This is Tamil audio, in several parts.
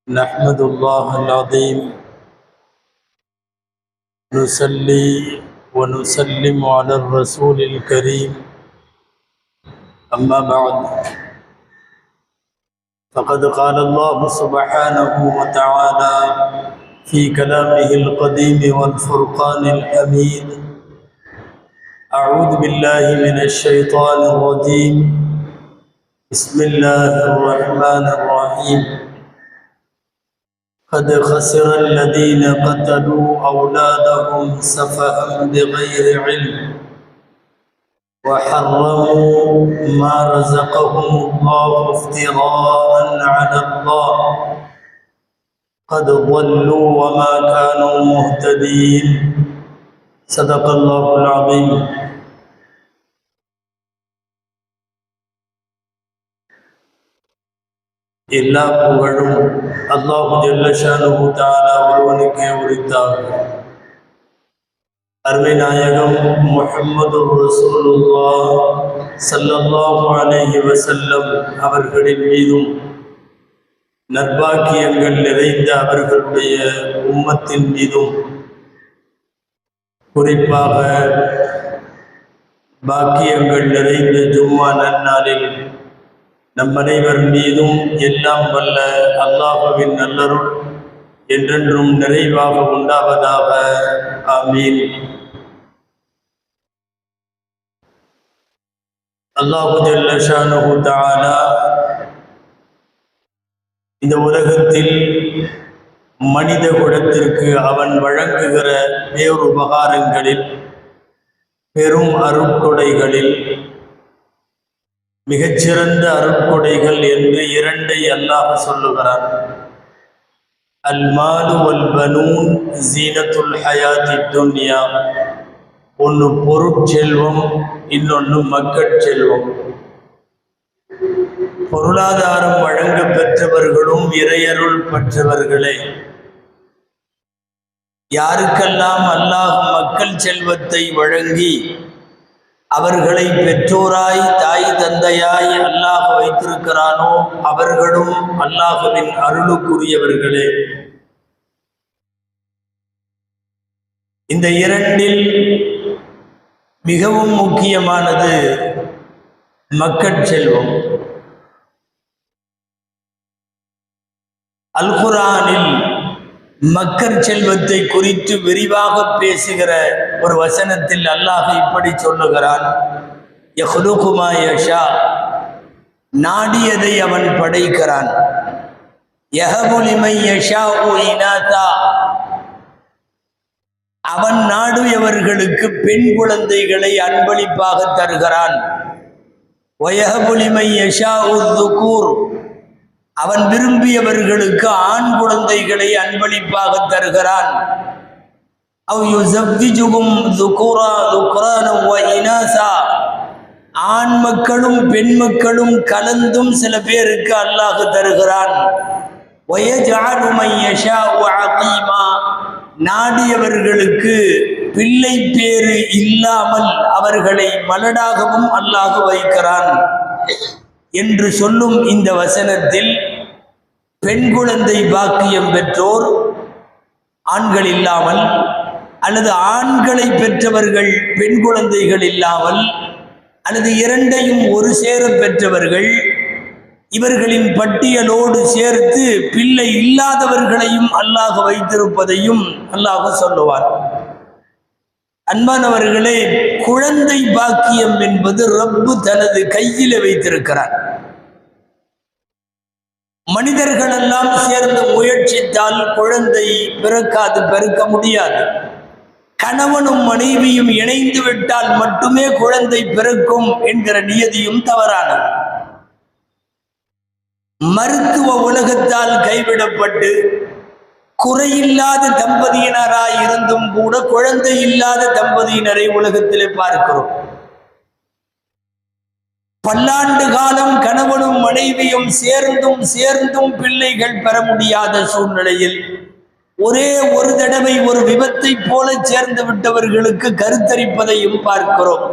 نحمد الله العظيم نصلي ونسلم على الرسول الكريم أما بعد فقد قال الله سبحانه وتعالى في كلامه القديم والفرقان الحميد أعوذ بالله من الشيطان الرجيم بسم الله الرحمن الرحيم قد خسر الذين قتلوا أولادهم سفها بغير علم وحرموا ما رزقهم الله افتراء على الله قد ضلوا وما كانوا مهتدين صدق الله العظيم. எல்லா புகழும் அல்லாஹு ஜல்ல ஷானுஹு தஆலா ஒருவனுக்கே உரித்தாகும். அருமை நாயகம் முஹம்மதுர் ரசூலுல்லாஹ் ஸல்லல்லாஹு அலைஹி வஸல்லம் அவர்களின் மீதும் நற்பாக்கியங்கள் நிறைந்த அவர்களுடைய உம்மத்தின் மீதும் குறிப்பாக பாக்கியங்கள் நிறைந்த ஜும்மா நன்னாளில் நம் அனைவர் மீதும் எல்லாம் வல்ல அல்லாஹ்வின் நல்லருள் என்றென்றும் நிறைவாக உண்டாவதாக. ஆமீன். அல்லாஹு ஜல்ல ஷானுஹு தஆலா இந்த உலகத்தில் மனித குலத்திற்கு அவன் வழங்குகிற பேருபகாரங்களில் பெரும் அருட்கொடைகளில் மிகச்சிறந்த அருட்கொடைகள் என்று இரண்டை அல்லாஹ் சொல்லுகிறான். அல் மாலு வல் பனூன் ஜீனத்துல் ஹயாத்தி துன்யா. ஒன்று பொருட்செல்வம், இன்னொன்று மக்கட்செல்வம். பொருளாதாரம் வழங்க பெற்றவர்களும் இறையருள் பெற்றவர்களே, யாருக்கெல்லாம் அல்லாஹ் மக்கள் செல்வத்தை வழங்கி அவர்களை பெற்றோராய் தாய் தந்தையாய் அல்லாஹ் வைத்திருக்கிறானோ அவர்களும் அல்லாஹ்வின் அருளுக்குரியவர்களே. இந்த இரண்டில் மிகவும் முக்கியமானது மக்கட்செல்வம். அல் குர்ஆனில் மக்கள் செல்வத்தை குறித்து விரிவாக பேசுகிற ஒரு வசனத்தில் அல்லாஹ் இப்படி சொல்லுகிறான். யஹ்லுகு மா யஷா. நாடியதை அவன் படைக்கிறான். யஹபு லிமன் யஷாஉ இனாதா. அவன் நாடியவர்களுக்கு பெண் குழந்தைகளை அன்பளிப்பாக தருகிறான். வயஹபு லிமன் யஷாஉ ذுகூர். அவன் விரும்பியவர்களுக்கு ஆண் குழந்தைகளை அன்பளிப்பாக தருகிறான். அவ் யுஸவ்விஜுஹும் ذுக்ரானன் வ இனாஸா. ஆண் மக்களும் பெண் மக்களும் கலந்தும் சில பேருக்கு அல்லாஹ் தருகிறான். வயஜஅலு மன் யஷாஉ அகீமா. நாடியவர்களுக்கு பிள்ளை பேறு இல்லாமல் அவர்களை மலடாகவும் அல்லாஹ் வைக்கிறான் என்று சொல்லும் இந்த வசனத்தில் பெண் குழந்தை பாக்கியம் பெற்றோர் ஆண்கள் இல்லாமல், அல்லது ஆண்களை பெற்றவர்கள் பெண் குழந்தைகள் இல்லாமல், அல்லது இரண்டையும் ஒரு சேர பெற்றவர்கள், இவர்களின் பட்டியலோடு சேர்த்து பிள்ளை இல்லாதவர்களையும் அல்லாஹ் வைத்திருப்பதையும் அல்லாஹ் சொல்லுவார். அன்பானவர்களே, குழந்தை பாக்கியம் என்பது ரப்பு தனது கையில் வைத்திருக்கிறார். மனிதர்களெல்லாம் சேர்ந்து முயற்சித்தால் குழந்தை பிறக்காது, பெருக்க முடியாது. கணவனும் மனைவியும் இணைந்து விட்டால் மட்டுமே குழந்தை பிறக்கும் என்கிற நியதியும் தவறானது. மருத்துவ உலகத்தால் கைவிடப்பட்டு குறையில்லாத தம்பதியினராய் இருந்தும் கூட குழந்தை இல்லாத தம்பதியினரை உலகத்திலே பார்க்கிறோம். பல்லாண்டு காலம் கணவனும் மனைவியும் சேர்ந்தும் பிள்ளைகள் பெற முடியாத சூழ்நிலையில் ஒரே ஒரு தடவை ஒரு விபத்தை போல சேர்ந்து விட்டவர்களுக்கு கருத்தரிப்பதையும் பார்க்கிறோம்.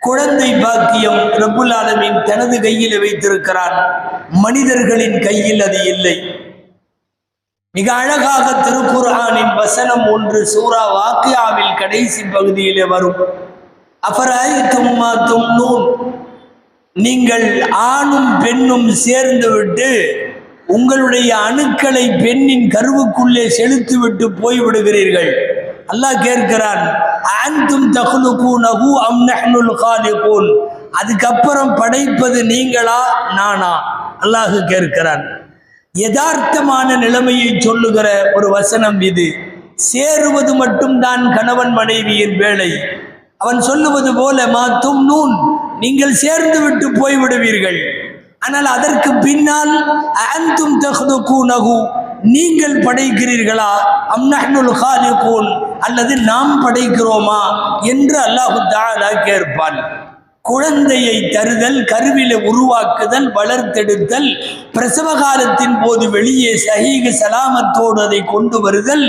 குழந்தை பாக்கியம் ரப்புல் ஆலமீன் தனது கையில் வைத்திருக்கிறான். மனிதர்களின் கையில் அது இல்லை. மிக அழகாக திருக்குர்ஆனின் வசனம் ஒன்று சூரா வாக்கியாவில் கடைசி பகுதியிலே வரும். அஃபரஅய்தும் மா தும்னூன், நீங்கள் ஆணும் பெண்ணும் சேர்ந்து விட்டு உங்களுடைய அணுக்களை பெண்ணின் கருவுக்குள்ளே செலுத்திவிட்டு போய்விடுகிறீர்கள். அல்லாஹ் கேட்கிறான், அன்தும் தக்லுகூனஹு அம் நஹ்னுல் காலிகூன், அதுக்கப்புறம் படைப்பது நீங்களா நானா? அல்லாஹ் கேட்கிறான். யதார்த்தமான நிலைமையை சொல்லுகிற ஒரு வசனம் இது. சேருவது மட்டும்தான் கணவன் மனைவியின் வேலை. அவன் சொல்லுவது போல மா தும்னூன், நீங்கள் சேர்ந்து விட்டு போய்விடுவீர்கள். ஆனால் அதற்கு பின்னால் அன்தும் தக்லுகூனஹு, நீங்கள் படைக்கிறீர்களா, அம் நஹ்னுல் காலிகூன், அல்லது நாம் படைக்கிறோமா என்று அல்லாஹ் தஆலா கேட்பான். குழந்தையை தருதல், கருவில உருவாக்குதல், வளர்த்தெடுத்தல், பிரசவ காலத்தின் போது வெளியே சஹீஹ் சலாமத்தோடு அதை கொண்டு வருதல்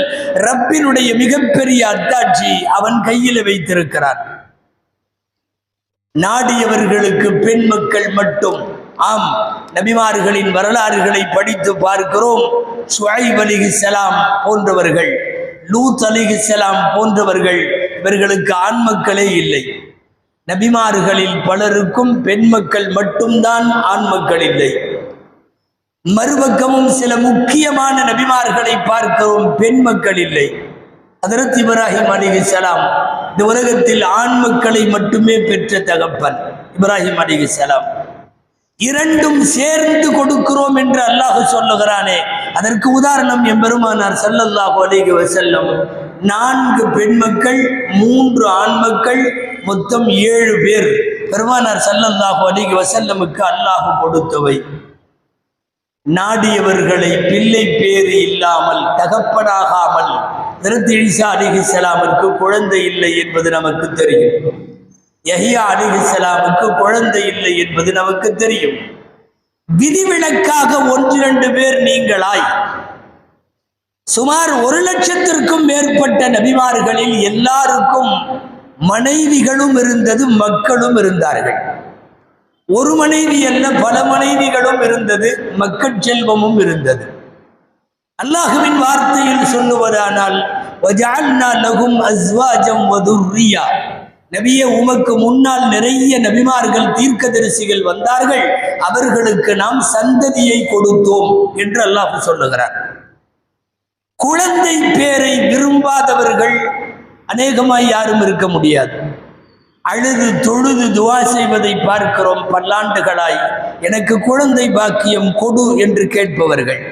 ரப்பினுடைய மிகப்பெரிய அத்தாட்சி அவன் கையில் வைத்திருக்கிறான். நாடியவர்களுக்கு பெண் மக்கள் மட்டும். ஆம், நபிமார்களின் வரலாறுகளை படித்து பார்க்கிறோம். ஷுஐப் அலைஹிஸ்ஸலாம் போன்றவர்கள், லூத் அலைஹிஸ்ஸலாம் போன்றவர்கள், இவர்களுக்கு ஆண் மக்களே இல்லை. நபிமார்களில் பலருக்கும் பெண் மக்கள் மட்டும்தான், ஆண் மக்கள் இல்லை. மறுபக்கமும் சில முக்கியமான நபிமார்களை பார்க்கிறோம், பெண் மக்கள் இல்லை. ஹஜ்ரத் இப்ராஹிம் அலைஹிஸ்ஸலாம் இந்த உலகத்தில் ஆண் மக்களை மட்டுமே பெற்ற தகப்பன் இப்ராஹிம் அலைஹிஸ்ஸலாம். இரண்டும் சேர்ந்து கொடுக்கிறோம் என்று அல்லாஹ் சொல்லுகிறானே, அதற்கு உதாரணம் எம்பெருமானார் ஸல்லல்லாஹு அலைஹி வஸல்லம். 4 பெண் மக்கள், 3 ஆண் மக்கள், மொத்தம் 7 பேர் பெருமானார் ஸல்லல்லாஹு அலைஹி வஸல்லமுக்கு அல்லாஹ் கொடுத்தவை. நாடியவர்களை பிள்ளை பேறு இல்லாமல், தகப்பனாகாமல் ஹஜ்ரத் ஈசா அலைஹிஸ்ஸலாமுக்கு குழந்தை இல்லை என்பது நமக்கு தெரியும். யஹ்யா அலைஹிஸ்ஸலாமுக்கு குழந்தை இல்லை என்பது நமக்கு தெரியும். விதிவிலக்காக 1-2 பேர் நீங்களாய் சுமார் 1,00,000த்திற்கும் மேற்பட்ட நபிமார்களில் எல்லாருக்கும் மனைவிகளும் இருந்தது, மக்களும் இருந்தார்கள். ஒரு மனைவி அல்ல, பல மனைவிகளும் இருந்தது, மக்கள் செல்வமும் இருந்தது. அல்லாஹ்வின் வார்த்தையில் சொல்லுவதானால் வஜஅல்னா லஹும் அஸ்வாஜம் வ துர்ரியா, நபியே உமக்கு முன்னால் நிறைய நபிமார்கள், தீர்க்கதரிசிகள் வந்தார்கள், அவர்களுக்கு நாம் சந்ததியை கொடுத்தோம் என்று அல்லாஹ் சொல்லுகிறார். குழந்தை பேரை விரும்பாதவர்கள் அநேகமாய் யாரும் இருக்க முடியாது. அழுது தொழுது துவா செய்வதை பார்க்கிறோம் பல்லாண்டுகளாய். எனக்கு குழந்தை பாக்கியம் கொடு என்று கேட்பவர்கள்.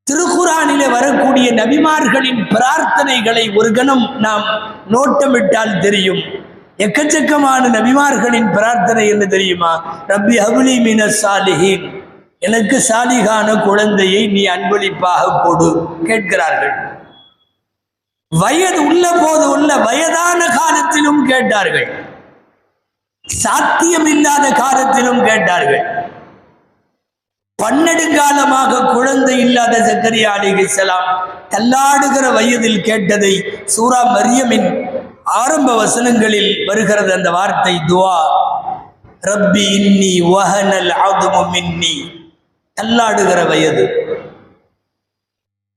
திருக்குர்ஆனிலே வரக்கூடிய நபிமார்களின் பிரார்த்தனைகளை ஒரு கணம் நாம் நோட்டமிட்டால் தெரியும். எக்கச்சக்கமான நபிமார்களின் பிரார்த்தனை என்ன தெரியுமா? ரப்பி ஹப்லி மினஸ் சாலிஹீன், எனக்கு சாலிகான குழந்தையை நீ அன்பளிப்பாக கொடு கேட்கிறார்கள். வயது உள்ள போது உள்ள வயதான காலத்திலும் கேட்டார்கள், சாத்தியம் இல்லாத காலத்திலும் கேட்டார்கள். பன்னெடுங்காலமாக குழந்தை இல்லாத ஜக்கரியா அலைஹிஸ்ஸலாம் தள்ளாடுகிற வயதில் கேட்டதை சூரா மரியமின் ஆரம்ப வசனங்களில் வருகிறது அந்த வார்த்தை, துவா. ரப்பி இன்னி வஹனல் அத்மு மின்னி, தள்ளாடுகிற வயது.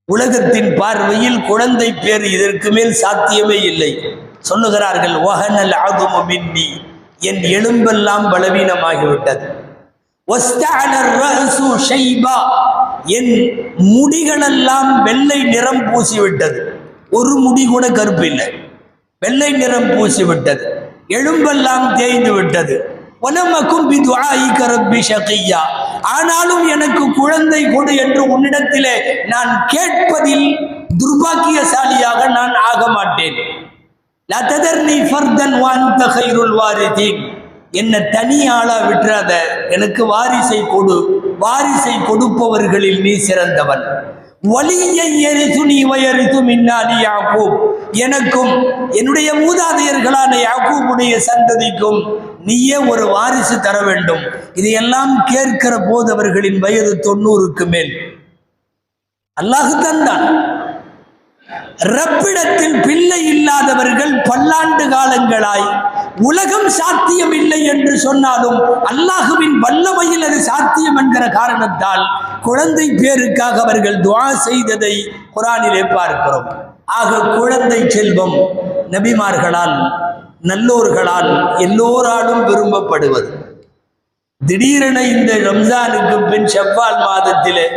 உலகத்தின் பார்வையில் குழந்தை பேர் இதற்கு மேல் சாத்தியமே இல்லை. சொல்லுகிறார்கள் வஹனல் அத்மு மின்னி, என் எலும்பெல்லாம் பலவீனமாகிவிட்டது. என் முடிகளெல்லாம் வெள்ளை நிறம் பூசிவிட்டது, ஒரு முடி கூட கருப்பு இல்லை, வெள்ளை நிறம் பூசிவிட்டது, எலும்பெல்லாம் தேய்ந்து விட்டது. ஆனாலும் எனக்கு குழந்தை கொடு என்று உன்னிடத்திலே நான் கேட்பதில் துர்பாக்கியசாலியாக நான் ஆக மாட்டேன். என்ன தனியாளா விட்டுறாத, எனக்கு வாரிசை கொடு, வாரிசை கொடுப்பவர்களில் நீ சிறந்தவன். எனக்கும் என்னுடைய மூதாதையர்களான யாக்கூபுடைய சந்ததிக்கும் நீயே ஒரு வாரிசு தர வேண்டும். இதையெல்லாம் கேட்கிற போது அவர்களின் வயது 90க்கு மேல். அல்லாஹ் தந்தான். ரப்பிடத்தில் பிள்ளை இல்லாதவர்கள் பல்லாண்டு காலங்களாய் உலகம் சாத்தியம் இல்லை என்று சொன்னாலும் அல்லாஹுவின் வல்லமையில் அது சாத்தியம் என்கிற காரணத்தால் குழந்தை பேருக்காக அவர்கள் துஆ செய்ததை குர்ஆனிலே பார்க்கிறோம். ஆக குழந்தை செல்வம் நபிமார்களால் நல்லோர்களால் எல்லோராலும் விரும்பப்படுவது. திடீரென இந்த ரம்ஜானுக்கு பின் ஷவ்வால் மாதத்திலே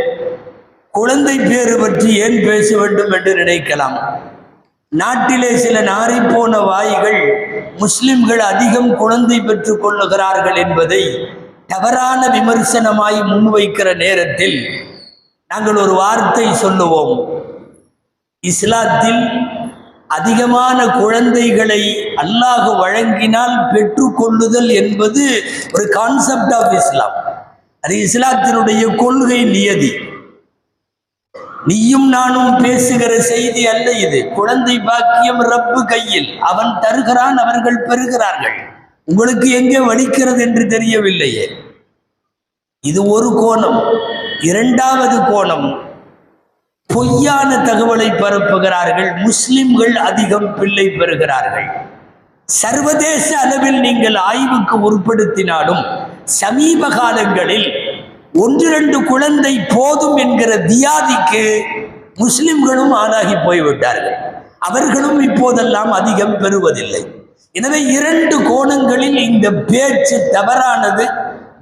குழந்தை பேறு பற்றி ஏன் பேச வேண்டும் என்று நினைக்கலாம். நாட்டிலே சில நாறிப்போன வாய்கள் முஸ்லிம்கள் அதிகம் குழந்தை பெற்றுக் கொள்ளுகிறார்கள் என்பதை தவறான விமர்சனமாய் முன்வைக்கிற நேரத்தில் நாங்கள் ஒரு வார்த்தை சொல்லுவோம். இஸ்லாத்தில் அதிகமான குழந்தைகளை அல்லாஹ் வழங்கினால் பெற்றுக்கொள்ளுதல் என்பது ஒரு கான்செப்ட் ஆஃப் இஸ்லாம். அது இஸ்லாத்தினுடைய கொள்கை நியதி. நீயும் நானும் பேசுகிற செய்தி அல்ல இது. குழந்தை பாக்கியம் ரப்பு கையில், அவன் தருகிறான், அவர்கள் பெறுகிறார்கள். உங்களுக்கு எங்கே வலிக்கிறது என்று தெரியவில்லையே. இது ஒரு கோணம். இரண்டாவது கோணம், பொய்யான தகவலை பரப்புகிறார்கள். முஸ்லிம்கள் அதிகம் பிள்ளை பெறுகிறார்கள். சர்வதேச அளவில் நீங்கள் ஆய்வுக்கு உட்படுத்தினாலும் சமீப காலங்களில் 1-2 குழந்தை போதும் என்கிற வியாதிக்கு முஸ்லிம்களும் ஆளாகி போய்விட்டார்கள். அவர்களும் இப்போதெல்லாம் அதிகம் பெறுவதில்லை. எனவே 2 கோணங்களில் இந்த பேச்சு தவறானது,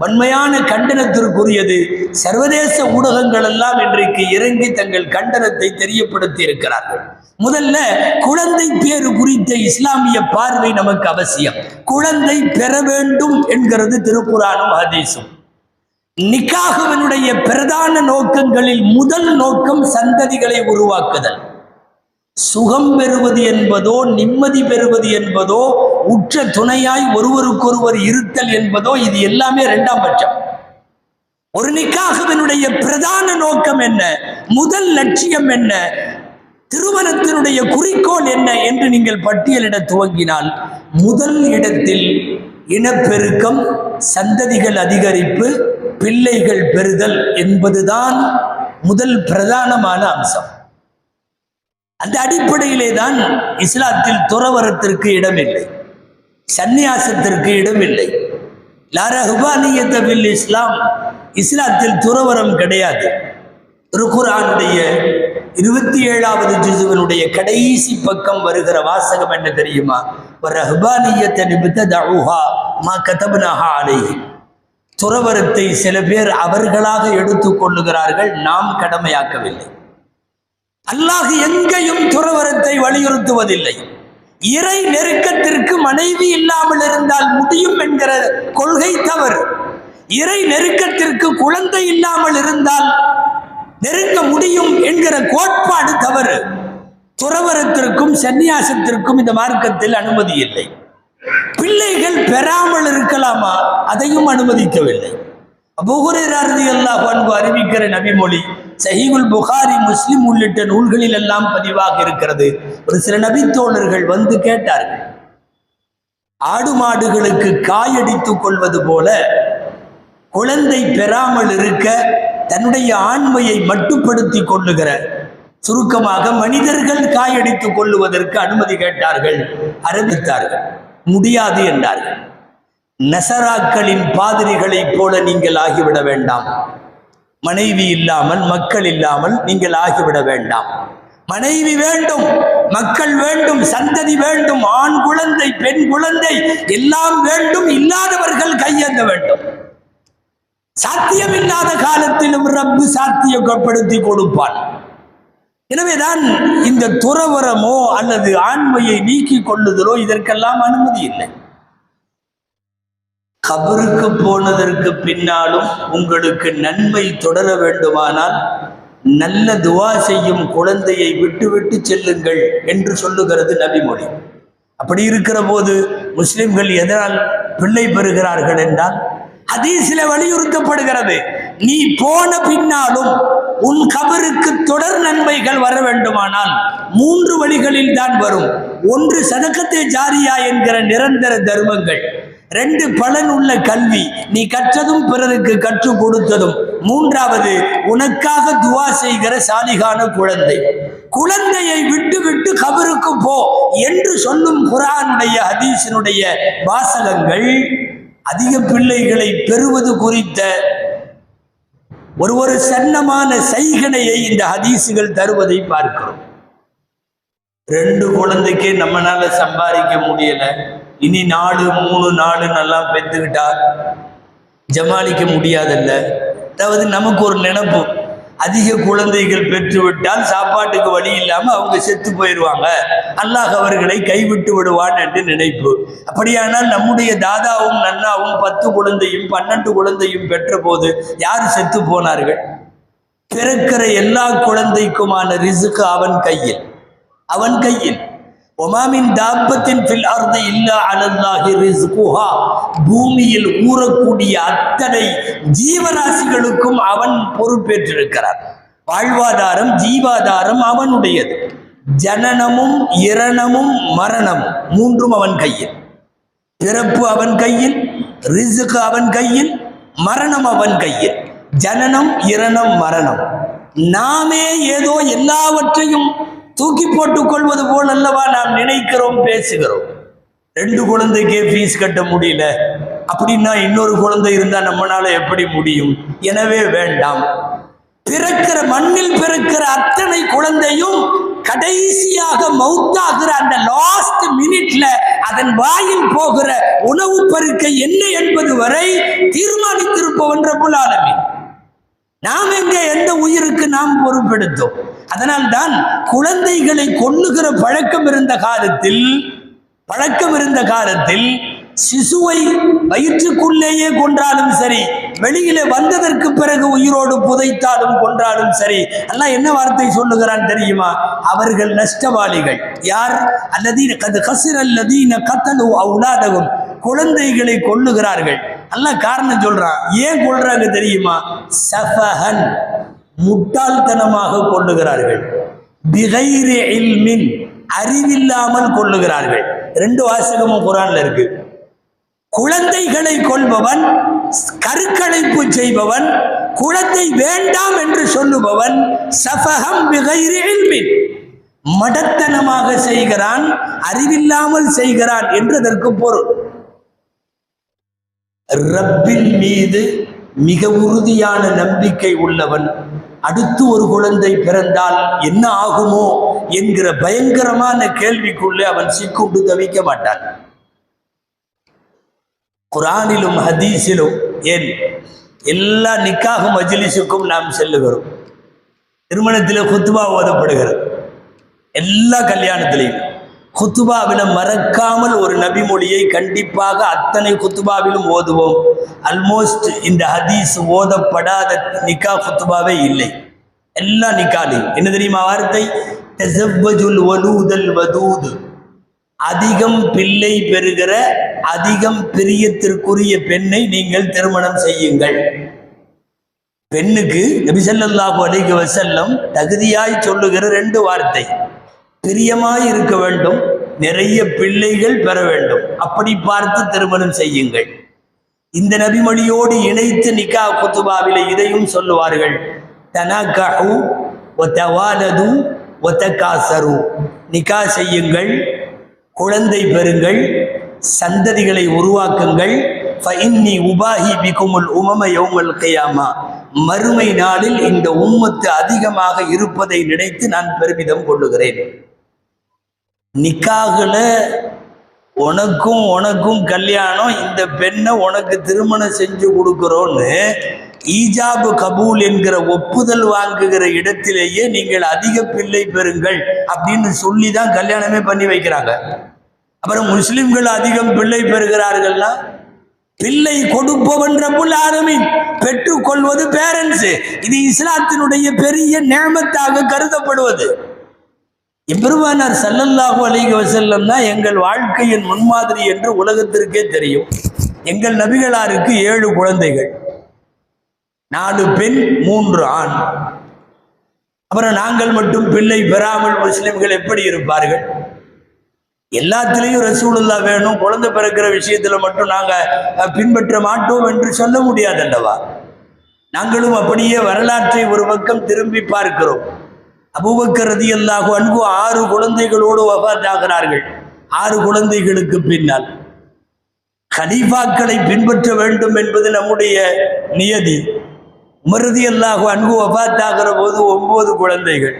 வன்மையான கண்டனத்திற்குரியது. சர்வதேச ஊடகங்கள் எல்லாம் இன்றைக்கு இறங்கி தங்கள் கண்டனத்தை தெரியப்படுத்தி இருக்கிறார்கள். முதல்ல குழந்தை பேறு குறித்த இஸ்லாமிய பார்வை நமக்கு அவசியம். குழந்தை பெற வேண்டும் என்கிறது திருக்குர்ஆனும் ஹதீஸும். நிக்காஹ்வினுடைய பிரதான நோக்கங்களில் முதல் நோக்கம் சந்ததிகளை உருவாக்குதல். சுகம் பெறுவது என்பதோ, நிம்மதி பெறுவது என்பதோ, உற்ற துணையாய் ஒருவருக்கொருவர் இருத்தல் என்பதோ, இது எல்லாமே 2ஆம் பட்சம். ஒரு நிக்காஹ்வினுடைய பிரதான நோக்கம் என்ன, முதல் லட்சியம் என்ன, திருமணத்தினுடைய குறிக்கோள் என்ன என்று நீங்கள் பட்டியலிட துவங்கினால் முதல் இடத்தில் இனப்பெருக்கம், சந்ததிகள் அதிகரிப்பு, பிள்ளைகள் பெறுதல் என்பதுதான் முதல் பிரதானமான அம்சம். அந்த அடிப்படையிலே தான் இஸ்லாத்தில் துறவரத்திற்கு இடமில்லை, சந்நியாசத்திற்கு இடமில்லை. லா ரஹ்பானியத ஃபில் இஸ்லாம், இஸ்லாத்தில் துறவரம் கிடையாது. திருக்குர்ஆனுடைய 27வது ஜுஸுவினுடைய கடைசி பக்கம் வருகிற வாசகம் என்ன தெரியுமா? ரஹ்பானியத்தன் இப்ததஊஹா மா கதப்னாஹா அலைஹிம். துறவரத்தை சில பேர் அவர்களாக எடுத்துக் கொள்ளுகிறார்கள், நாம் கடமையாக்கவில்லை. அல்லாஹ் எங்கேயும் துறவரத்தை வலியுறுத்துவதில்லை. இறை நெருக்கத்திற்கு மனைவி இல்லாமல் இருந்தால் முடியும் என்கிற கொள்கை தவறு. இறை நெருக்கத்திற்கு குழந்தை இல்லாமல் இருந்தால் நெருங்க முடியும் என்கிற கோட்பாடு தவறு. துறவரத்திற்கும் சந்நியாசத்திற்கும் இந்த மார்க்கத்தில் அனுமதி இல்லை. பிள்ளைகள் பெறாமல் இருக்கலாமா? அதையும் அனுமதிக்கவில்லை. அபூ ஹுரைரா ரலியல்லாஹு அன்ஹு அறிவிக்கிற நபிமொழி சஹீஹுல் புகாரி, முஸ்லிம் உள்ளிட்ட நூல்களில் எல்லாம் பதிவாக இருக்கிறது. ஒரு சில நபித்தோழர்கள் வந்து கேட்டார்கள், ஆடு மாடுகளுக்கு காயடித்துக் கொள்வது போல குழந்தை பெறாமல் இருக்க தன்னுடைய ஆண்மையை மட்டுப்படுத்தி கொள்ளுகிற, சுருக்கமாக மனிதர்கள் காயடித்துக் கொள்ளுவதற்கு அனுமதி கேட்டார்கள். அறிவித்தார்கள், முடியாது என்றார்கள். நசராக்களின் பாதிரிகளைப் போல நீங்கள் ஆகிவிட வேண்டாம். மனைவி இல்லாமல், மக்கள் இல்லாமல் நீங்கள் ஆகிவிட வேண்டாம். மனைவி வேண்டும், மக்கள் வேண்டும், சந்ததி வேண்டும், ஆண் குழந்தை, பெண் குழந்தை எல்லாம் வேண்டும். இல்லாதவர்கள் கையேந்த வேண்டும். சாத்தியமில்லாத காலத்திலும் ரப்பு சாத்தியப்படுத்தி கொடுப்பான். எனவேதான் இந்த துறவரமோ அல்லது ஆண்மையை நீக்கிக் கொள்ளுதலோ இதற்கெல்லாம் அனுமதி இல்லை. கபருக்கு போனதற்கு பின்னாலும் உங்களுக்கு நன்மை தொடர வேண்டுமானால் நல்ல துவா செய்யும் குழந்தையை விட்டு செல்லுங்கள் என்று சொல்லுகிறது நபிமொழி. அப்படி இருக்கிற போது முஸ்லிம்கள் எதனால் பிள்ளை பெறுகிறார்கள் என்றால் ஹதீஸில் வலியுறுத்தப்படுகிறது, நீ போன பின்னாலும் உன் கபருக்கு தொடர் நன்மைகள் வர வேண்டுமானால் 3 வழிகளில் தான் வரும். 1, சதகத்தே ஜாரியா என்கிற நிரந்தர தர்மங்கள். 2, பலனுள்ள கல்வி, நீ கற்றதும் பிறருக்கு கற்றுக் கொடுத்ததும். 3வது, உனக்காக துவா செய்கிற சாலிகான குழந்தை. குழந்தையை விட்டு கபருக்கு போ என்று சொல்லும் குர்ஆனுடைய ஹதீஸினுடைய வாசகங்கள் அதிக பிள்ளைகளை பெறுவது குறித்த ஒரு சன்னமான சைகனையை இந்த ஹதீசுகள் தருவதை பார்க்கிறோம். 2 குழந்தைக்கே நம்மளால சம்பாதிக்க முடியல, இனி 4 3 4 நல்லா பெற்றுக்கிட்டா ஜமாளிக்க முடியாதல்ல. அதாவது நமக்கு ஒரு நினைப்பு, அதிக குழந்தைகள் பெற்றுவிட்டால் சாப்பாட்டுக்கு வழி இல்லாம அவங்க செத்து போயிடுவாங்க, அல்லாஹ் அவர்களை கைவிட்டு விடுவான் என்று நினைப்பு. அப்படியானால் நம்முடைய தாதாவும் நன்னாவும் 10 குழந்தையும் 12 குழந்தையும் பெற்ற போது யார் செத்து போனார்கள்? பிறக்கிற எல்லா குழந்தைக்குமான ரிசுக்கு அவன் கையில். ஒமாமின் தாப்பத்தின் ஃபில் அர்தி இல்லா அலல்லாஹி ரிஸ்குஹா, பூமியில் ஊறக்கூடிய அத்தனை ஜீவராசிகளுக்கும் அவன் பொறுப்பேற்றிருக்கிறார். வாழ்வாதாரம் ஜீவாதாரம் அவனுடையது. ஜனனமும் இரணமும் மரணமும் 3ம் அவன் கையில். பிறப்பு அவன் கையில், ரிஸ்க் அவன் கையில், மரணம் அவன் கையில். ஜனனம் இரணம் மரணம். நாமே ஏதோ எல்லாவற்றையும் தூக்கி போட்டுக் கொள்வது போல் அல்லவா நாம் நினைக்கிறோம், பேசுகிறோம். 2 குழந்தைக்கே ஃபீஸ் கட்ட முடியல அப்படின்னா இன்னொரு குழந்தை இருந்தா நம்மளால எப்படி முடியும்? எனவே வேண்டாம். பிறக்கிற மண்ணில் பிறக்கிற அத்தனை குழந்தையும் கடைசியாக மௌத்தாகிற அந்த லாஸ்ட் மினிட்ல அதன் வாயில் போகிற உணவு பருக்கை என்ன என்பது வரை தீர்மானித்திருப்பவன் ரப்புல் ஆலமீன். நாம் எங்க எந்த உயிருக்கு நாம் பொறுப்பெடுத்தோம்? அதனால் தான் குழந்தைகளை கொல்லுகிற பழக்கம் இருந்த காலத்தில் சிசுவை வயிற்றுக்குள்ளேயே கொன்றாலும் சரி, வெளியில வந்ததற்கு பிறகு உயிரோடு புதைத்தாலும் கொன்றாலும் சரி, அல்லாஹ் என்ன வார்த்தை சொல்லுகிறான் தெரியுமா? அவர்கள் நஷ்டவாளிகள். யார்? அல்லதீன கத் கஸிரல்லதீன கத்தலு அவுலாதஹும், குழந்தைகளை கொல்லுகிறார்கள். அல்லாஹ் காரணம் சொல்றான். ஏன் கொல்றாங்க தெரியுமா? சஃபஹன், முட்டாள்தனமாக கொல்லுகிறார்கள். பிகைரி இல்மின், அறிவில்லாமல் கொல்லுகிறார்கள். 2 வாசகமும் குர்ஆன்ல இருக்கு. குழந்தைகளை கொல்பவன், கருக்கலைப்பு செய்பவன், குழந்தை வேண்டாம் என்று சொல்லுபவன் சஃபஹம் பிகைரி இல்மின், மடத்தனமாக செய்கிறான், அறிவில்லாமல் செய்கிறான் என்றதற்கு பொருள். ரப்பின் மீது மிக உறுதியான நம்பிக்கை உள்ளவன் அடுத்து ஒரு குழந்தை பிறந்தால் என்ன ஆகுமோ என்கிற பயங்கரமான கேள்விக்குள்ளே அவன் சிக்குண்டு தவிக்க மாட்டான். குர்ஆனிலும் ஹதீஸிலும், ஏன் எல்லா நிக்காஹ் மஜ்லிஸுக்கும் நாம் செல்லுகிறோம். திருமணத்தில் குத்துபா ஓதப்படுகிறது. எல்லா கல்யாணத்திலையும் குத்துபாவில மறக்காமல் ஒரு நபி மொழியை கண்டிப்பாக அத்தனை குத்துபாவிலும் ஓதுவோம். ஆல்மோஸ்ட் இந்த ஹதீஸ் ஓதப்படாத நிக்கா குத்துபாவே இல்லை. எல்லா நிக்காலையும் என்ன தெரியுமா வார்த்தை? தஸவ்வஜுல் வலூதல் வதூத், அதிகம் பிள்ளை பெறுகிற, அதிகம் பிரியத்திற்குரிய பெண்ணை நீங்கள் திருமணம் செய்யுங்கள். பெண்ணுக்கு நபி ஸல்லல்லாஹு அலைஹி வஸல்லம் தகுதியாய் சொல்லுகிற 2 வார்த்தை. பிரியமாய் இருக்க வேண்டும், நிறைய பிள்ளைகள் பெற வேண்டும், அப்படி பார்த்து திருமணம் செய்யுங்கள். இந்த நபிமொழியோடு இணைத்து நிக்கா குத்துபாவில இதையும் சொல்லுவார்கள். தனகஹு வதவாலது வதகாசரு, நிக்கா செய்யுங்கள், குழந்தை பெறுங்கள், சந்ததிகளை உருவாக்குங்கள். ஃபஇன்னி உபாஹி பிகுமுல் உமம யௌமல் கியாமா, மறுமை நாளில் இந்த உம்மத்து அதிகமாக இருப்பதை நினைத்து நான் பெருமிதம் கொள்ளுகிறேன். நிக்காகுல உனக்கும் கல்யாணம், இந்த பெண்ணை உனக்கு திருமணம் செஞ்சு கொடுக்கிறோன்னு ஈஜாபு கபூல் என்கிற ஒப்புதல் வாங்குகிற இடத்திலேயே நீங்கள் அதிக பிள்ளை பெறுங்கள் அப்படின்னு சொல்லி தான் கல்யாணமே பண்ணி வைக்கிறாங்க. அப்புறம் முஸ்லிம்கள் அதிகம் பிள்ளை பெறுகிறார்கள்னா, பிள்ளை கொடுப்பவன் ரப்புல் ஆலமீன், பெற்றுக்கொள்வது பேரண்ட்ஸ். இது இஸ்லாத்தினுடைய பெரிய நேமத்தாக கருதப்படுவது. எம்பெருமானார் ஸல்லல்லாஹு அலைஹி வஸல்லம் தான் எங்கள் வாழ்க்கையின் முன்மாதிரி என்று உலகத்திற்கே தெரியும். எங்கள் நபிகளாருக்கு 7 குழந்தைகள், 4 பெண் 3 ஆண். அப்புறம் நாங்கள் மட்டும் பிள்ளை பெறாமல் முஸ்லிம்கள் எப்படி இருப்பார்கள்? எல்லாத்திலையும் ரசூலுல்லாஹ் வேணும், குழந்தை பிறக்கிற விஷயத்துல மட்டும் நாங்க பின்பற்ற மாட்டோம் என்று சொல்ல முடியாதல்லவா? நாங்களும் அப்படியே வரலாற்றை ஒரு பக்கம் திரும்பி பார்க்கிறோம். அபூபக்கர் ரலியல்லாஹு அன்ஹு 6 குழந்தைகளோடு வஃபாத் ஆகிறார்கள். 6 குழந்தைகளுக்கு பின்னால் கலீஃபாக்களை பின்பற்ற வேண்டும் என்பது நம்முடைய நியதி. உமர் ரலியல்லாஹு அன்ஹு வஃபாத்தாகிற போது 9 குழந்தைகள்.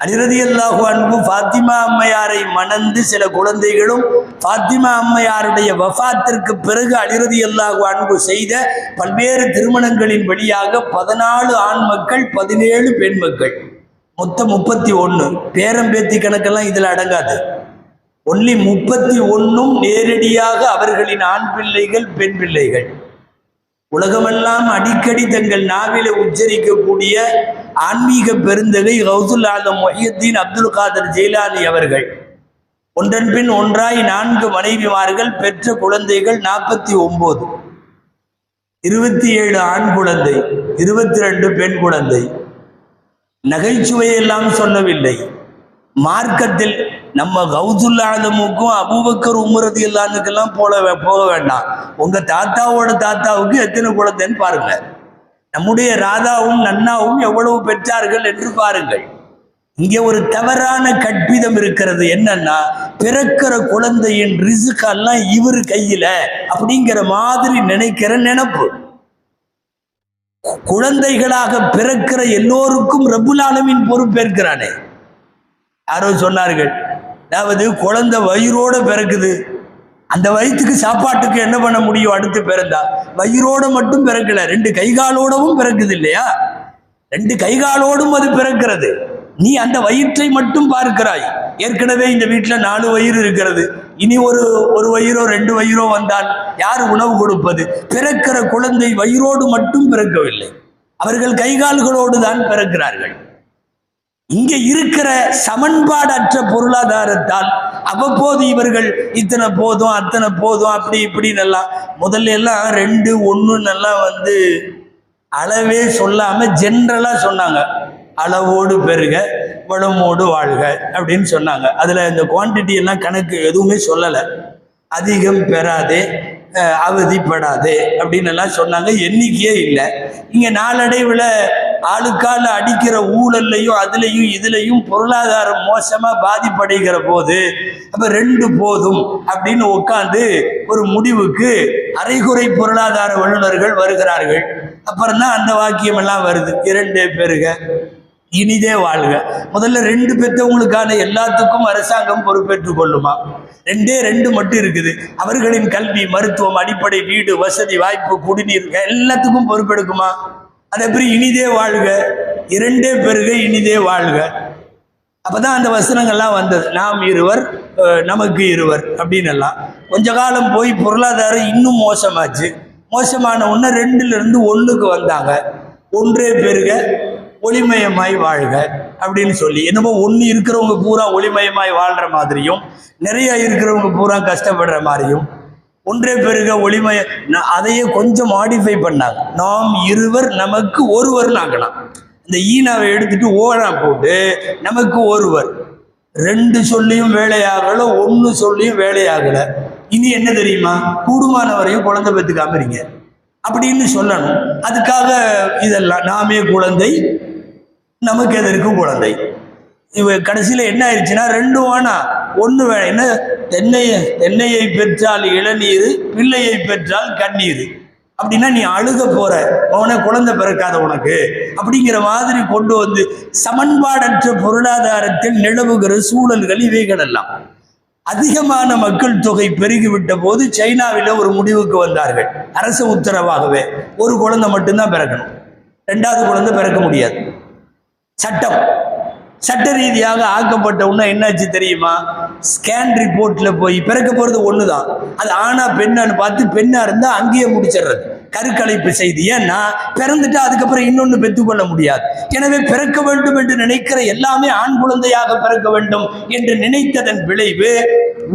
அலி ரலியல்லாஹு அன்ஹு ஃபாத்திமா அம்மையாரை மணந்து சில குழந்தைகளும், ஃபாத்திமா அம்மையாருடைய வஃபாத்திற்கு பிறகு அலி ரலியல்லாஹு அன்ஹு செய்த பல்வேறு திருமணங்களின் வழியாக 14 ஆண் மக்கள், 17 பெண் மக்கள், மொத்தம் 31. பேரம்பேத்தி கணக்கெல்லாம் இதில் அடங்காது. ஒன்லி 31 நேரடியாக அவர்களின் ஆண் பிள்ளைகள், பெண் பிள்ளைகள். உலகமெல்லாம் அடிக்கடி தங்கள் நாவில உச்சரிக்கக்கூடிய ஆன்மீக பெருந்தகை கௌசுல் ஆலம் முஹியுத்தீன் அப்துல் காதர் ஜெயிலானி அவர்கள் ஒன்றன் பின் ஒன்றாய் 4 மனைவிமார்கள், பெற்ற குழந்தைகள் 49. 27 ஆண் குழந்தை, 22 பெண் குழந்தை. நகைச்சுவையெல்லாம் சொல்லவில்லை. மார்க்கத்தில் நம்ம கௌசுல் ஆலமுக்கும் அபூபக்கர் உமர் ரலியல்லாஹுக்கெல்லாம் போக வேண்டாம். உங்க தாத்தாவோட தாத்தாவுக்கு எத்தனை குழந்தைன்னு பாருங்க. நம்முடைய ராதாவும் நன்னாவும் எவ்வளவு பெற்றார்கள் என்று பாருங்கள். இங்கே ஒரு தவறான கற்பிதம் இருக்கிறது. என்னன்னா, பிறக்கிற குழந்தையின் ரிஸ்கெல்லாம் இவர் கையில அப்படிங்கிற மாதிரி நினைக்கிற நினைப்பு. குழந்தைகளாக பிறக்கிற எல்லோருக்கும் ரப்புல் ஆலமீன் பொறுப்பேற்கிறானே. யாரோ சொன்னார்கள், அதாவது குழந்தை வயிறோட பிறக்குது, அந்த வயிற்றுக்கு சாப்பாட்டுக்கு என்ன பண்ண முடியும்? அடுத்து பிறந்தா வயிறோட மட்டும் பிறக்கல, 2 கைகாலோடவும் பிறக்குது இல்லையா? 2 கைகாலோடும் அது பிறக்கிறது. நீ அந்த வயிற்றை மட்டும் பார்க்கிறாய். ஏற்கனவே இந்த வீட்டில் 4 வயிறு இருக்கிறது. இனி ஒரு வயிறோ 2 வயிறோ வந்தால் யார் உணவு கொடுப்பது? பிறக்கிற குழந்தை வயிறோடு மட்டும் பிறக்கவில்லை, அவர்கள் கைகால்களோடு தான் பிறக்கிறார்கள். இங்கே இருக்கிற சமன்பாடற்ற பொருளாதாரத்தால் அவ்வப்போது இவர்கள் இத்தனை போதும் அத்தனை போதும் அப்படி இப்படின்னு எல்லாம், முதல்ல எல்லாம் 2 1 அளவே சொல்லாம ஜென்ரலா சொன்னாங்க. அளவோடு பெருக, வளமோடு வாழ்க அப்படின்னு சொன்னாங்க. அதுல இந்த குவான்டிட்டி எல்லாம் கணக்கு எதுவுமே சொல்லலை. அதிகம் பெறாதே, அவதிப்படாதே அப்படின்னு எல்லாம் சொன்னாங்க. எண்ணிக்கையே இல்லை. இங்க நாளடைவில் ஆளுக்கால அடிக்கிற ஊழல்லையும் அதுலையும் இதுலையும் பொருளாதாரம் மோசமா பாதிப்படைகிற போது அப்ப 2 போதும் அப்படின்னு உட்கார்ந்து ஒரு முடிவுக்கு அரைகுறை பொருளாதார வல்லுநர்கள் வருகிறார்கள். அப்புறம் தான் அந்த வாக்கியம் எல்லாம் வருது, 2 பெருக இனிதே வாழ்க. முதல்ல 2 பெற்றவங்களுக்கான எல்லாத்துக்கும் அரசாங்கம் பொறுப்பேற்றுக் கொள்ளுமா? 2 மட்டும் இருக்குது. அவர்களின் கல்வி, மருத்துவம், அடிப்படை வீடு வசதி வாய்ப்பு, குடிநீர் எல்லாத்துக்கும் பொறுப்பெடுக்குமா? அது எப்படி இனிதே வாழ்க, 2 பெருக இனிதே வாழ்க? அப்பதான் அந்த வசனங்கள்லாம் வந்தது. நாம் இருவர் நமக்கு இருவர் அப்படின்னு எல்லாம். கொஞ்ச காலம் போய் பொருளாதாரம் இன்னும் மோசமாச்சு. மோசமான உடனே 2லிருந்து 1க்கு வந்தாங்க. 1 பெருக ஒளிமயமாய் வாழ்க அப்படின்னு சொல்லி, என்னமோ 1 இருக்கிறவங்க பூரா ஒளிமயமாய் வாழ்ற மாதிரியும், நிறைய இருக்கிறவங்க பூரா கஷ்டப்படுற மாதிரியும். 1 பெருக ஒளிமய, அதையே கொஞ்சம் மாடிஃபை பண்ணாங்க. நாம் இருவர் நமக்கு ஒருவர் ஆகலாம். இந்த ஈனாவை எடுத்துட்டு ஓனா போட்டு நமக்கு ஒருவர். 2 சொல்லியும் வேலையாகல, 1 சொல்லியும் வேலையாகல. இனி என்ன தெரியுமா? கூடுமானவரையும் குழந்தை பெற்றுக்காமறீங்க அப்படின்னு சொல்லணும். அதுக்காக இதெல்லாம் நாமே குழந்தை, நமக்கு எதற்கும் குழந்தை. கடைசியில் என்ன ஆயிடுச்சுன்னா 2 வேணா 1 வேணும். என்ன, தென்னையை பெற்றால் இளநீர், பிள்ளையை பெற்றால் கண்ணீர். அப்படின்னா நீ அழுக போற, அவனை குழந்தை பிறக்காத உனக்கு அப்படிங்கிற மாதிரி கொண்டு வந்து சமன்பாடற்ற பொருளாதாரத்தில் நிலவுகிற சூழல்கள் இவைகள் எல்லாம். அதிகமான மக்கள் தொகை பெருகிவிட்ட போது சைனாவில் ஒரு முடிவுக்கு வந்தார்கள். அரசு உத்தரவாகவே 1 குழந்தை மட்டும்தான் பிறக்கணும், 2வது குழந்தை பிறக்க முடியாது. சட்ட ரீதியாக ஆக்கப்பட்ட உடனே என்னாச்சு தெரியுமா? ஸ்கேன் ரிப்போர்ட்ல போய் பிறக்க போறது 1 தான், அது ஆனா பெண்ணான்னு பார்த்து பெண்ணா இருந்தா அங்கேயே முடிச்சிடுறது, கருக்கலைப்பு செய்தி. ஏன்னா பிறந்துட்டா அதுக்கப்புறம் இன்னொன்னு பெற்றுக்கொள்ள முடியாது. எனவே பிறக்க வேண்டும் என்று நினைக்கிற எல்லாமே ஆண் குழந்தையாக பிறக்க வேண்டும் என்று நினைத்ததன் விளைவு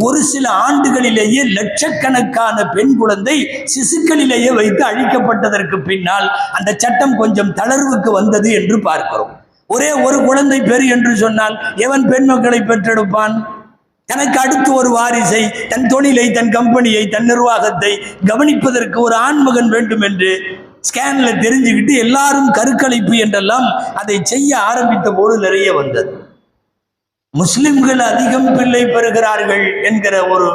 ஒரு சில ஆண்டுகளிலேயே லட்சக்கணக்கான பெண் குழந்தை சிசுக்களிலேயே வைத்து அழிக்கப்பட்டதற்கு பின்னால் அந்த சட்டம் கொஞ்சம் தளர்வுக்கு வந்தது என்று பார்க்கிறோம். ஒரே 1 குழந்தை பெறு என்று சொன்னால் எவன் பெண் மக்களை பெற்றெடுப்பான்? தனக்கு அடுத்து ஒரு வாரிசை, தன் தொழிலை, தன் கம்பெனியை, தன் நிர்வாகத்தை கவனிப்பதற்கு ஒரு ஆண்மகன் வேண்டும் என்று ஸ்கேன்ல தெரிஞ்சுக்கிட்டு எல்லாரும் கருக்கலைப்பு என்றெல்லாம் அதை செய்ய ஆரம்பித்த போது நிறைய வந்தது. முஸ்லிம்கள் அதிகம் பிள்ளை பெறுகிறார்கள் என்கிற ஒரு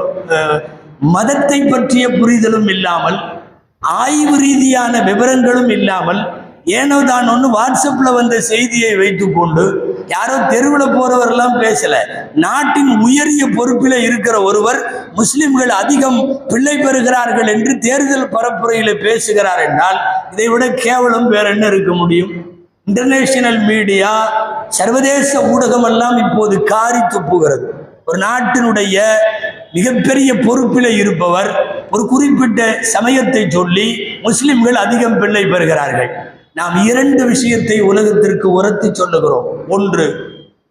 மதத்தை பற்றிய புரிதலும் இல்லாமல் ஆய்வு ரீதியான விவரங்களும் இல்லாமல் ஏனோ தான் ஒன்று வாட்ஸ்அப்பில் வந்த செய்தியை வைத்துக்கொண்டு யாரோ தெருவில் போறவரெல்லாம் பேசல. நாட்டின் உயரிய பொறுப்பில் இருக்கிற ஒருவர் முஸ்லிம்கள் அதிகம் பிள்ளை பெறுகிறார்கள் என்று தேர்தல் பரப்புரையில் பேசுகிறார் என்றால் இதை விட கேவலம் வேற என்ன இருக்க முடியும்? இன்டர்நேஷனல் மீடியா, சர்வதேச ஊடகம் எல்லாம் இப்போது காரி துப்புகிறது. ஒரு நாட்டினுடைய மிகப்பெரிய பொறுப்பில் இருப்பவர் ஒரு குறிப்பிட்ட சமயத்தை சொல்லி முஸ்லிம்கள் அதிகம் பிள்ளை பெறுகிறார்கள். நாம் இரண்டு விஷயத்தை உலகத்திற்கு உரத்தி சொல்லுகிறோம். ஒன்று,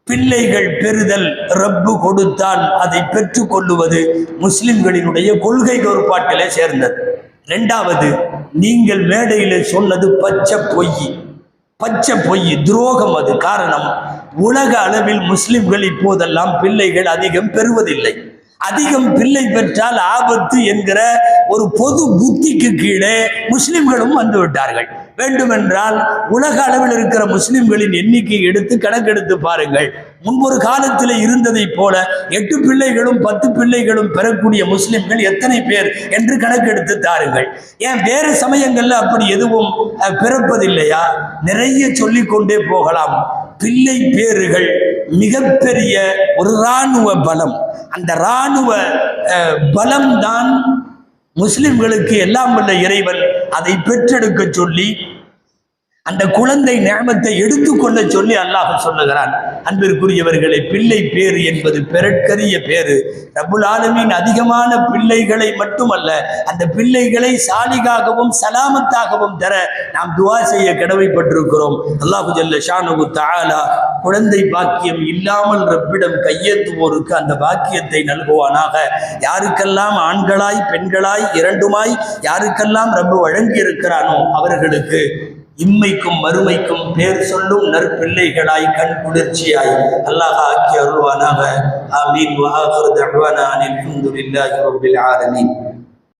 பிள்ளைகள் பெறுதல் ரப்பு கொடுத்தால் அதை பெற்றுக் கொள்ளுவது முஸ்லிம்களினுடைய கொள்கை கோட்பாட்டிலே சேர்ந்தது. இரண்டாவது, நீங்கள் மேடையிலே சொன்னது பச்சை பொய், துரோகம். அது காரணம், உலக அளவில் முஸ்லிம்கள் இப்போதெல்லாம் பிள்ளைகள் அதிகம் பெறுவதில்லை. அதிகம் பிள்ளை பெற்றால் ஆபத்து என்கிற ஒரு பொது புத்திக்கு கீழே முஸ்லிம்களும் வந்து விட்டார்கள். வேண்டுமென்றால் உலக அளவில் இருக்கிற முஸ்லிம்களின் எண்ணிக்கை எடுத்து கணக்கெடுத்து பாருங்கள். முன்பொரு காலத்தில் இருந்ததை போல 8 பிள்ளைகளும் 10 பிள்ளைகளும் பெறக்கூடிய முஸ்லிம்கள் எத்தனை பேர் என்று கணக்கெடுத்து தாருங்கள். ஏன் வேறு சமயங்கள்ல அப்படி எதுவும் பிறப்பதில்லையா? நிறைய சொல்லிக்கொண்டே போகலாம். பிள்ளை பேறுகள் மிகப்பெரிய ஒரு இராணுவ பலம். அந்த இராணுவ பலம்தான் முஸ்லிம்களுக்கு எல்லாம் வல்ல இறைவன் அதை பெற்றெடுக்க சொல்லி அந்த குழந்தை நியமத்தை எடுத்துக்கொள்ள சொல்லி அல்லாஹ் சொல்லுகிறான். அன்பிற்குரியவர்களை, பிள்ளை பேறு என்பது பெருட்கரிய பேறு. ரப்புல் ஆலமீன் அதிகமான பிள்ளைகளை மட்டுமல்ல, அந்த பிள்ளைகளை சாலிகாகவும் சலாமத்தாகவும் தர நாம் துஆ செய்ய கடமைப்பட்டிருக்கிறோம். அல்லாஹு ஜல்ல ஷானுஹு தஆலா குழந்தை பாக்கியம் இல்லாமல் ரப்பிடம் கையேந்துவோருக்கு அந்த பாக்கியத்தை நல்குவானாக. யாருக்கெல்லாம் ஆண்களாய் பெண்களாய் இரண்டுமாய் யாருக்கெல்லாம் ரப்பு வழங்கி இருக்கிறானோ அவர்களுக்கு இம்மைக்கும் மறுமைக்கும் பேர் சொல்லும் நற்பிள்ளைகளாய் கண் குளிர்ச்சியாய் அல்லாஹ் ஆக்கி அருள்வானாக. ஆமீன். வ ஆகிரு தஅவானா அனில் ஹம்துலில்லாஹி ரப்பில் ஆலமீன்.